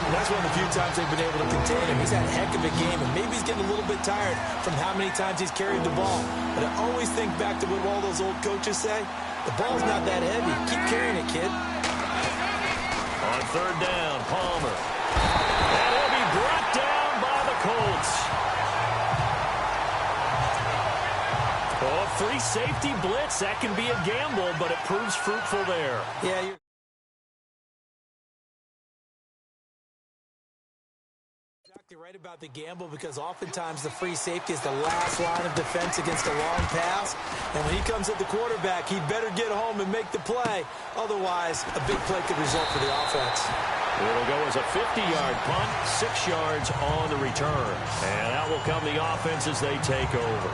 And that's one of the few times they've been able to contain him. He's had a heck of a game, and maybe he's getting a little bit tired from how many times he's carried the ball. But I always think back to what all those old coaches say. The ball's not that heavy. Keep carrying it, kid. On third down, Palmer. And he'll be brought down by the Colts. Oh, a free safety blitz. That can be a gamble, but it proves fruitful there. Yeah, you're exactly right about the gamble, because oftentimes the free safety is the last line of defense against a long pass. And when he comes at the quarterback, he'd better get home and make the play. Otherwise, a big play could result for the offense. It'll go as a 50-yard punt, 6 yards on the return. And out will come the offense as they take over.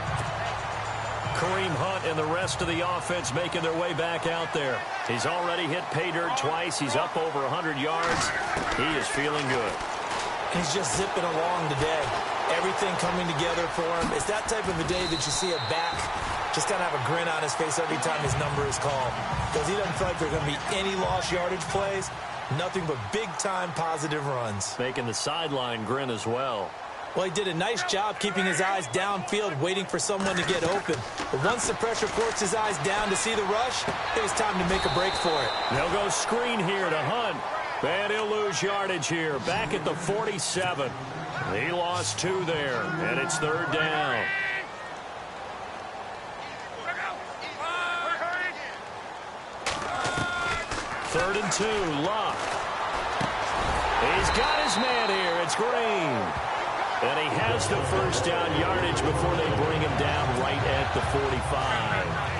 Kareem Hunt and the rest of the offense making their way back out there. He's already hit pay dirt twice. He's up over 100 yards. He is feeling good. He's just zipping along today. Everything coming together for him. It's that type of a day that you see a back just kind of have a grin on his face every time his number is called, because he doesn't feel like there are going to be any lost yardage plays. Nothing but big-time positive runs. Making the sideline grin as well. Well, he did a nice job keeping his eyes downfield, waiting for someone to get open. But once the pressure forced his eyes down to see the rush, it was time to make a break for it. They'll go screen here to Hunt. And he'll lose yardage here, back at the 47. He lost 2 there, and it's third down. Third and 2, Luck. He's got his man here. It's Green. And he has the first down yardage before they bring him down right at the 45.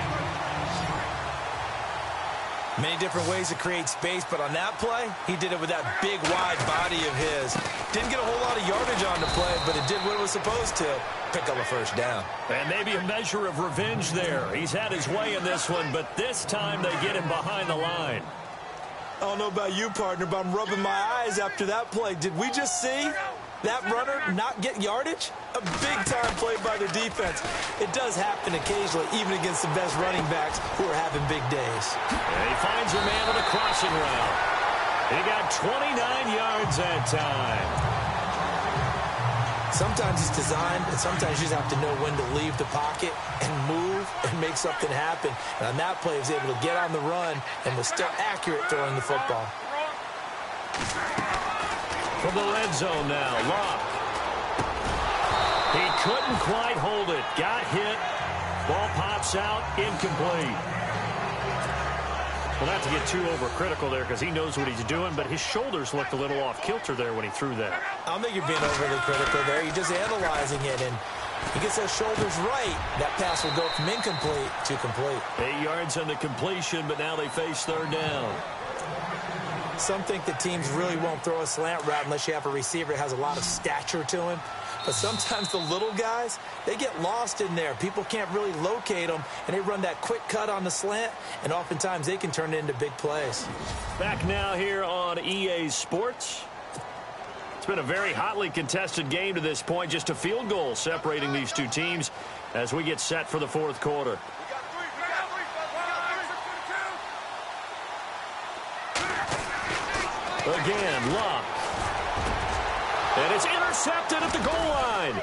Many different ways to create space, but on that play, he did it with that big, wide body of his. Didn't get a whole lot of yardage on the play, but it did what it was supposed to. Pick up a first down. And maybe a measure of revenge there. He's had his way in this one, but this time they get him behind the line. I don't know about you, partner, but I'm rubbing my eyes after that play. Did we just see that runner not get yardage? A big-time play by the defense. It does happen occasionally, even against the best running backs who are having big days. And he finds a man on a crossing route. He got 29 yards that time. Sometimes it's designed, and sometimes you just have to know when to leave the pocket and move and make something happen. And on that play, he was able to get on the run and was still accurate throwing the football. From the red zone now, Locke. He couldn't quite hold it. Got hit. Ball pops out. Incomplete. Well, not to get too overcritical there, because he knows what he's doing, but his shoulders looked a little off kilter there when he threw that. I don't think you're being overly critical there. You're just analyzing it, and he gets those shoulders right. That pass will go from incomplete to complete. 8 yards on the completion, but now they face third down. Some think that teams really won't throw a slant route unless you have a receiver that has a lot of stature to him. But sometimes the little guys, they get lost in there. People can't really locate them, and they run that quick cut on the slant, and oftentimes they can turn it into big plays. Back now here on EA Sports. It's been a very hotly contested game to this point. Just a field goal separating these two teams as we get set for the fourth quarter. Again, Luck. And it's intercepted at the goal line.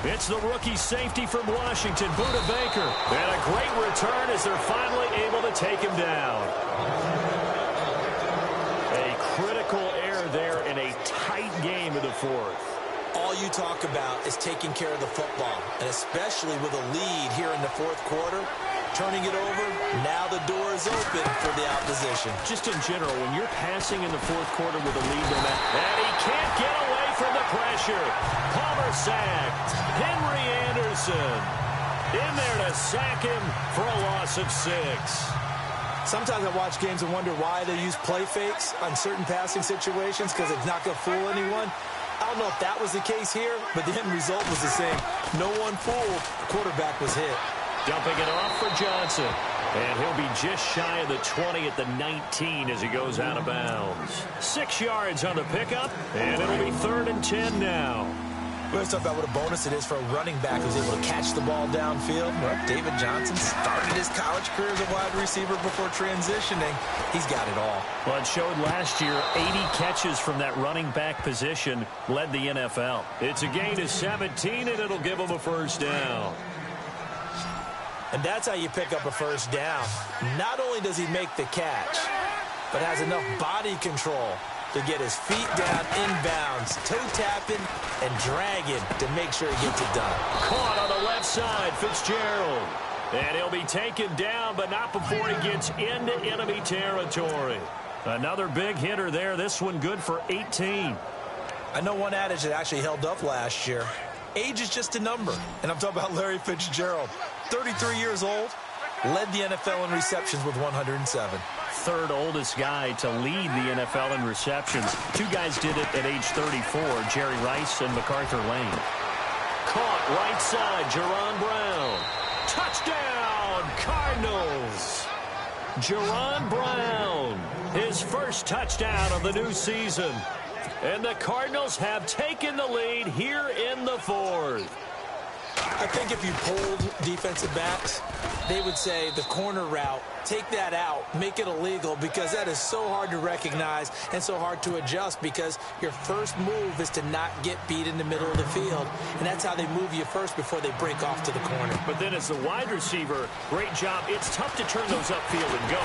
It's the rookie safety from Washington, Buda Baker. And a great return as they're finally able to take him down. A critical error there in a tight game in the fourth. All you talk about is taking care of the football, and especially with a lead here in the fourth quarter. Turning it over, now the door is open for the opposition. Just in general, when you're passing in the fourth quarter with a lead, and he can't get away from the pressure. Palmer sacked. Henry Anderson in there to sack him for a loss of 6. Sometimes I watch games and wonder why they use play fakes on certain passing situations, because it's not going to fool anyone. I don't know if that was the case here, but the end result was the same. No one fooled. The quarterback was hit. Dumping it off for Johnson. And he'll be just shy of the 20 at the 19 as he goes out of bounds. 6 yards on the pickup, and it'll be 3rd and 10 now. We always talk about what a bonus it is for a running back who's able to catch the ball downfield. Well, David Johnson started his college career as a wide receiver before transitioning. He's got it all. Well, it showed last year 80 catches from that running back position led the NFL. It's a gain of 17, and it'll give him a first down. And that's how you pick up a first down. Not only does he make the catch, but has enough body control to get his feet down inbounds, toe-tapping and dragging to make sure he gets it done. Caught on the left side, Fitzgerald. And he'll be taken down, but not before he gets into enemy territory. Another big hitter there. This one good for 18. I know one adage that actually held up last year. Age is just a number. And I'm talking about Larry Fitzgerald. 33 years old, led the NFL in receptions with 107. Third oldest guy to lead the NFL in receptions. Two guys did it at age 34, Jerry Rice and MacArthur Lane. Caught right side, Jerron Brown. Touchdown, Cardinals. Jerron Brown, his first touchdown of the new season. And the Cardinals have taken the lead here in the fourth. I think if you polled defensive backs, they would say the corner route, take that out, make it illegal, because that is so hard to recognize and so hard to adjust, because your first move is to not get beat in the middle of the field, and that's how they move you first before they break off to the corner. But then as the wide receiver, great job. It's tough to turn those upfield and go,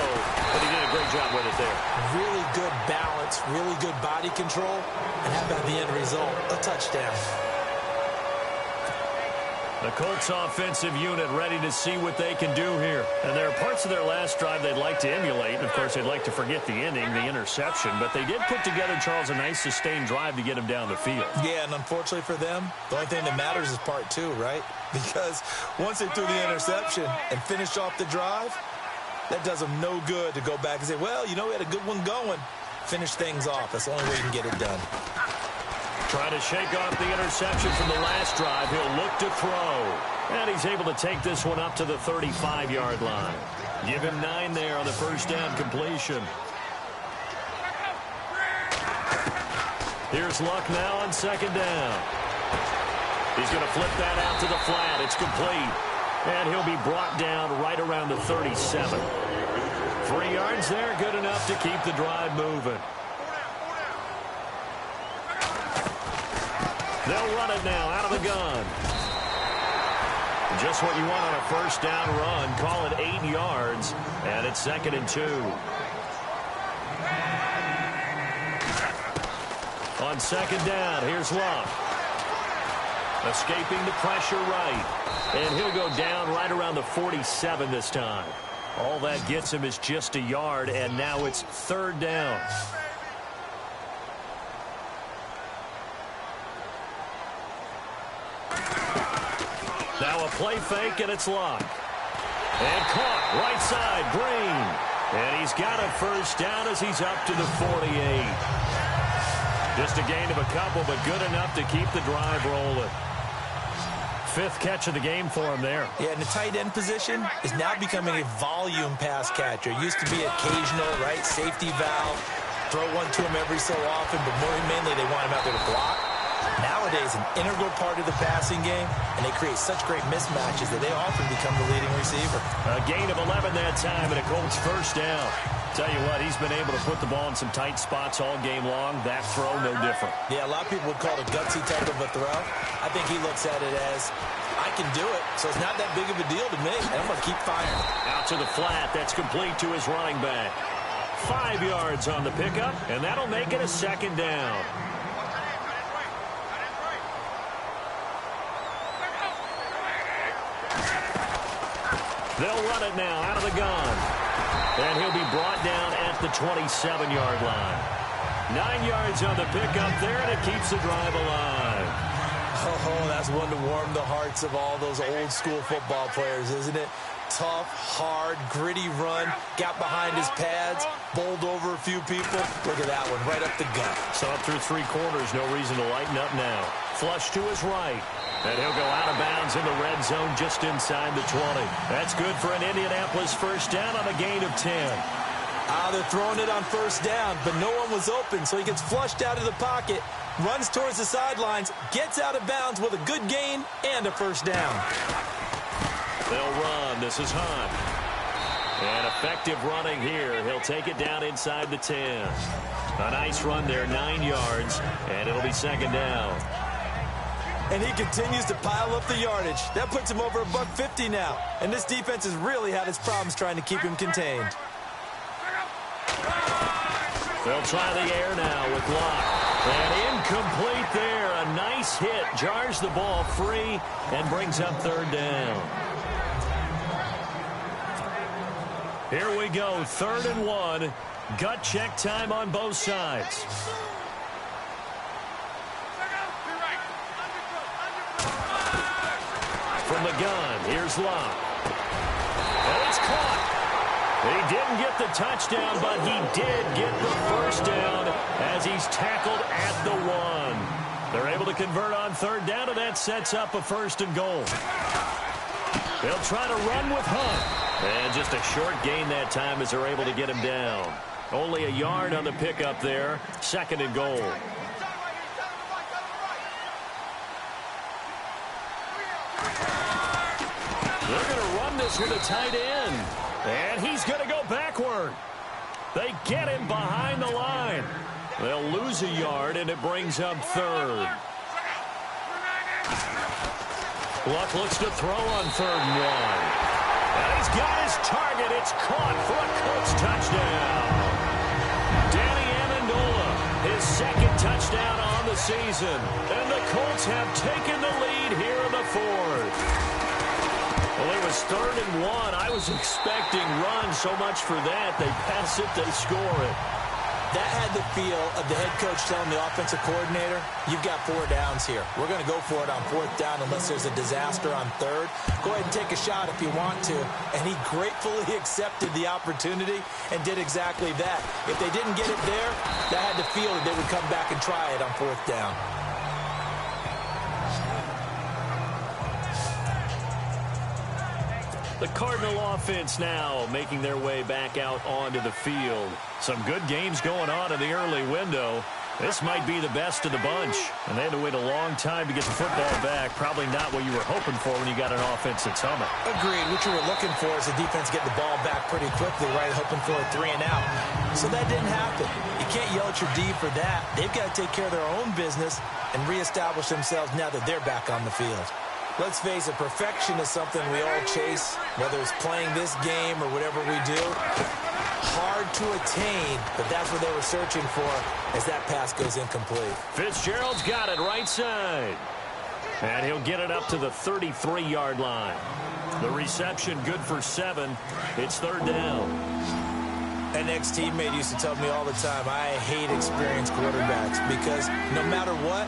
but he did a great job with it there. Really good balance, really good body control, and how about the end result? A touchdown. The Colts offensive unit ready to see what they can do here. And there are parts of their last drive they'd like to emulate. And, of course, they'd like to forget the ending, the interception. But they did put together, Charles, a nice sustained drive to get him down the field. Yeah, and unfortunately for them, the only thing that matters is part two, right? Because once they threw the interception and finished off the drive, that does them no good to go back and say, well, you know, we had a good one going. Finish things off. That's the only way you can get it done. Trying to shake off the interception from the last drive. He'll look to throw. And he's able to take this one up to the 35-yard line. Give him 9 there on the first down completion. Here's Luck now on second down. He's going to flip that out to the flat. It's complete. And he'll be brought down right around the 37. 3 yards there, good enough to keep the drive moving. They'll run it now out of the gun. Just what you want on a first down run. Call it 8 yards, and it's 2nd and 2. On second down, here's Luck. Escaping the pressure right. And he'll go down right around the 47 this time. All that gets him is just a yard, and now it's 3rd down. Now a play fake, and it's Luck. And caught right side, Green. And he's got a first down as he's up to the 48. Just a gain of a couple, but good enough to keep the drive rolling. 5th catch of the game for him there. Yeah, and the tight end position is now becoming a volume pass catcher. It used to be occasional, right? Safety valve. Throw one to him every so often, but more mainly they want him out there to block. Nowadays, an integral part of the passing game, and they create such great mismatches that they often become the leading receiver. A gain of 11 that time, and a Colts first down. Tell you what, he's been able to put the ball in some tight spots all game long. That throw, no different. Yeah, a lot of people would call it a gutsy type of a throw. I think he looks at it as, I can do it, so it's not that big of a deal to me, and I'm going to keep firing. Out to the flat. That's complete to his running back. 5 yards on the pickup, and that'll make it a 2nd down. They'll run it now out of the gun. And he'll be brought down at the 27-yard line. 9 yards on the pickup there, and it keeps the drive alive. Oh, that's one to warm the hearts of all those old-school football players, isn't it? Tough, hard, gritty run. Got behind his pads, bowled over a few people. Look at that one, right up the gut. So up through 3 quarters, no reason to lighten up now. Flush to his right. And he'll go out of bounds in the red zone just inside the 20. That's good for an Indianapolis first down on a gain of 10. They're throwing it on first down, but no one was open, so he gets flushed out of the pocket. runs towards the sidelines, gets out of bounds with a good gain and a first down. They'll run. This is Hunt. And effective running here. He'll take it down inside the 10. A nice run there, 9 yards, and it'll be second down. And he continues to pile up the yardage. That puts him over $150 now. And this defense has really had its problems trying to keep him contained. They'll try the air now with Locke. And incomplete there. A nice hit. Jars the ball free and brings up third down. Here we go. 3rd and 1. Gut check time on both sides. From the gun, here's Locke. And it's caught. He didn't get the touchdown, but he did get the first down as he's tackled at the 1. They're able to convert on 3rd down, and that sets up a 1st and goal. They'll try to run with Hunt. And just a short gain that time as they're able to get him down. Only a yard on the pickup there. 2nd and goal. They're going to run this with a tight end. And he's going to go backward. They get him behind the line. They'll lose a yard, and it brings up 3rd. Luck looks to throw on 3rd and 1. And he's got his target. It's caught for a Colts touchdown. Danny Amendola, his 2nd touchdown on the season. And the Colts have taken the lead here in the 4th. Well, it was 3rd and 1. I was expecting run, so much for that. They pass it, they score it. That had the feel of the head coach telling the offensive coordinator, you've got 4 downs here. We're going to go for it on 4th down unless there's a disaster on 3rd. Go ahead and take a shot if you want to. And he gratefully accepted the opportunity and did exactly that. If they didn't get it there, that had the feel that they would come back and try it on 4th down. The Cardinal offense now making their way back out onto the field. Some good games going on in the early window. This might be the best of the bunch. And they had to wait a long time to get the football back. Probably not what you were hoping for when you got an offense that's humming. Agreed. What you were looking for is the defense get the ball back pretty quickly, right? Hoping for a 3 and out. So that didn't happen. You can't yell at your D for that. They've got to take care of their own business and reestablish themselves now that they're back on the field. Let's face it, perfection is something we all chase, whether it's playing this game or whatever we do. Hard to attain, but that's what they were searching for as that pass goes incomplete. Fitzgerald's got it right side. And he'll get it up to the 33-yard line. The reception good for 7. It's 3rd down. An ex-teammate used to tell me all the time, I hate experienced quarterbacks because no matter what,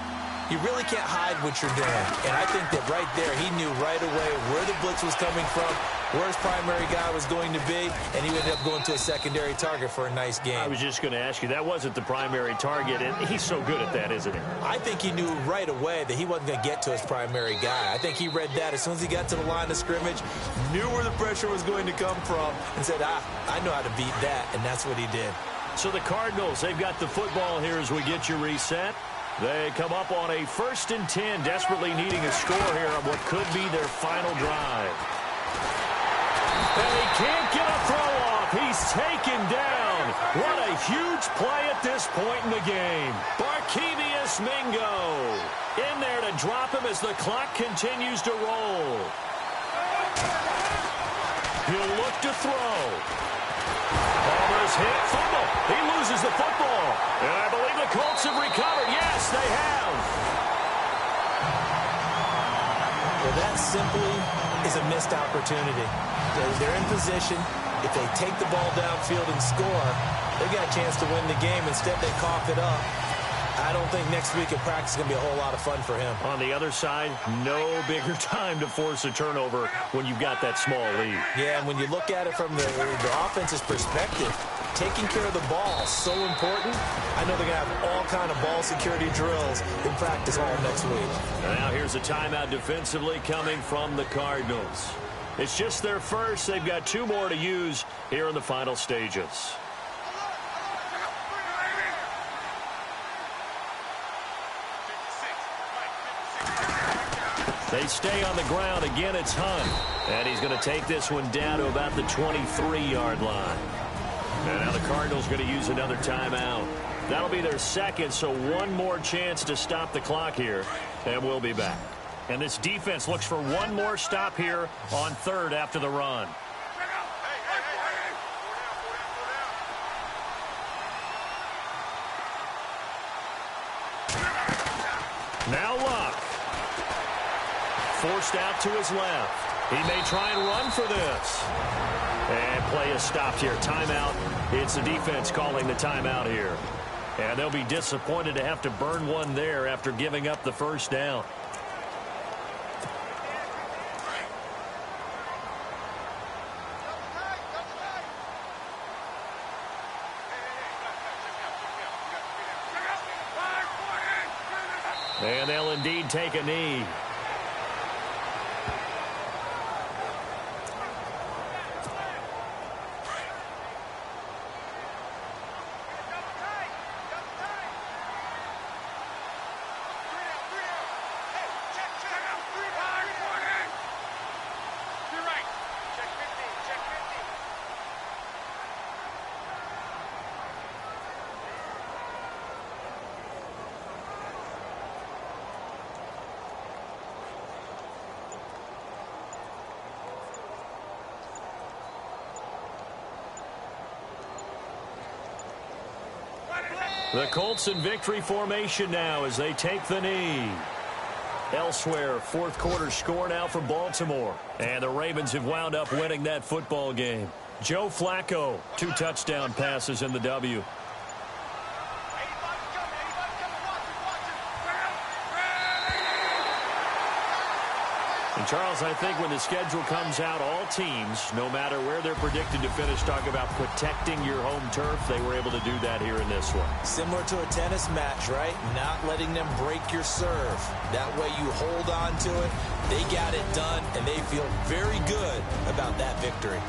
you really can't hide what you're doing. And I think that right there, he knew right away where the blitz was coming from, where his primary guy was going to be, and he ended up going to a secondary target for a nice game. I was just going to ask you, that wasn't the primary target, and he's so good at that, isn't he? I think he knew right away that he wasn't going to get to his primary guy. I think he read that as soon as he got to the line of scrimmage, knew where the pressure was going to come from, and said, I know how to beat that, and that's what he did. So the Cardinals, they've got the football here as we get you reset. They come up on a 1st and 10, desperately needing a score here on what could be their final drive. And he can't get a throw off. He's taken down. What a huge play at this point in the game. Barkevious Mingo in there to drop him as the clock continues to roll. He'll look to throw. Palmer's hit, fumble. He loses the football. And I believe the Colts have recovered. Yes, they have. Well, that simply is a missed opportunity. They're in position. If they take the ball downfield and score, they got a chance to win the game. Instead, they cough it up. I don't think next week in practice is going to be a whole lot of fun for him. On the other side, no bigger time to force a turnover when you've got that small lead. Yeah, and when you look at it from the offense's perspective, taking care of the ball is so important. I know they're going to have all kind of ball security drills in practice all next week. And now here's a timeout defensively coming from the Cardinals. It's just their first. They've got 2 more to use here in the final stages. They stay on the ground. Again, it's Hunt. And he's going to take this one down to about the 23-yard line. And now the Cardinals going to use another timeout. That'll be their second, so one more chance to stop the clock here. And we'll be back. And this defense looks for one more stop here on third after the run. Now Luck. Forced out to his left. He may try and run for this. And play is stopped here. Timeout. It's the defense calling the timeout here. And they'll be disappointed to have to burn one there after giving up the first down. And they'll indeed take a knee. The Colts in victory formation now as they take the knee. Elsewhere, fourth quarter score now for Baltimore. And the Ravens have wound up winning that football game. Joe Flacco, 2 touchdown passes in the W. And Charles, I think when the schedule comes out, all teams, no matter where they're predicted to finish, talk about protecting your home turf. They were able to do that here in this one. Similar to a tennis match, right? Not letting them break your serve. That way you hold on to it. They got it done, and they feel very good about that victory.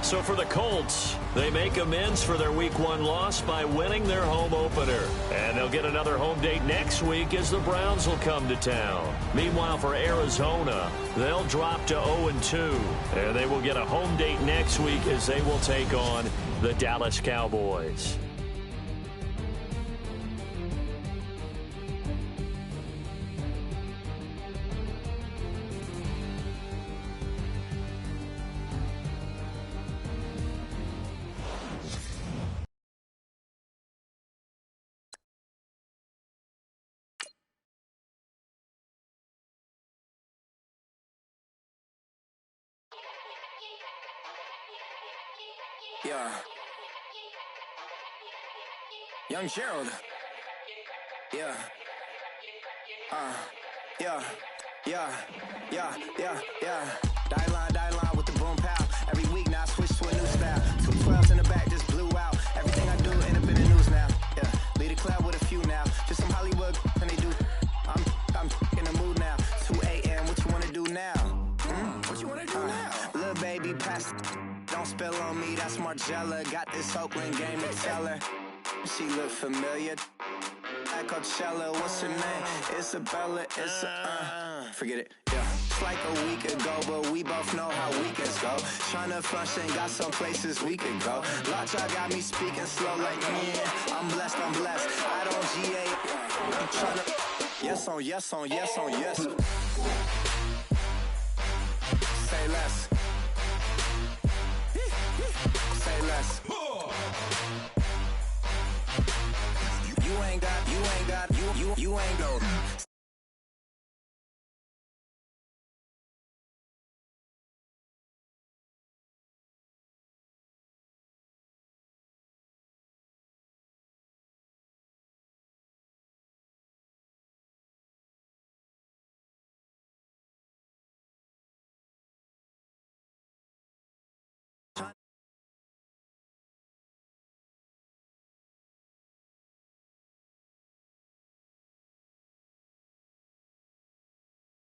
So for the Colts, they make amends for their Week 1 loss by winning their home opener. And they'll get another home date next week as the Browns will come to town. Meanwhile, for Arizona, they'll drop to 0-2. And they will get a home date next week as they will take on the Dallas Cowboys. Yeah. Young Gerald. Yeah. Yeah. Die line with the boom pow. Every week now I switch to a new style. 212s in the back just blew out. Everything I do end up in the news now. Yeah. Lead a club with a few now. Just some Hollywood and they do. I'm in the mood now. 2 a.m. What you wanna do now? What you wanna do now? Little baby pass. Don't spill on me, that's Margella. Got this Oakland game to tell her. She look familiar. Like Coachella, what's her name? Isabella, forget it, yeah. It's like a week ago, but we both know how weekends go. Tryna function, got some places we could go. Lockjaw got me speaking slow like, yeah, I'm blessed. I don't GA. I'm tryna, yes on yes. Say less. Say less. You ain't got, you ain't got.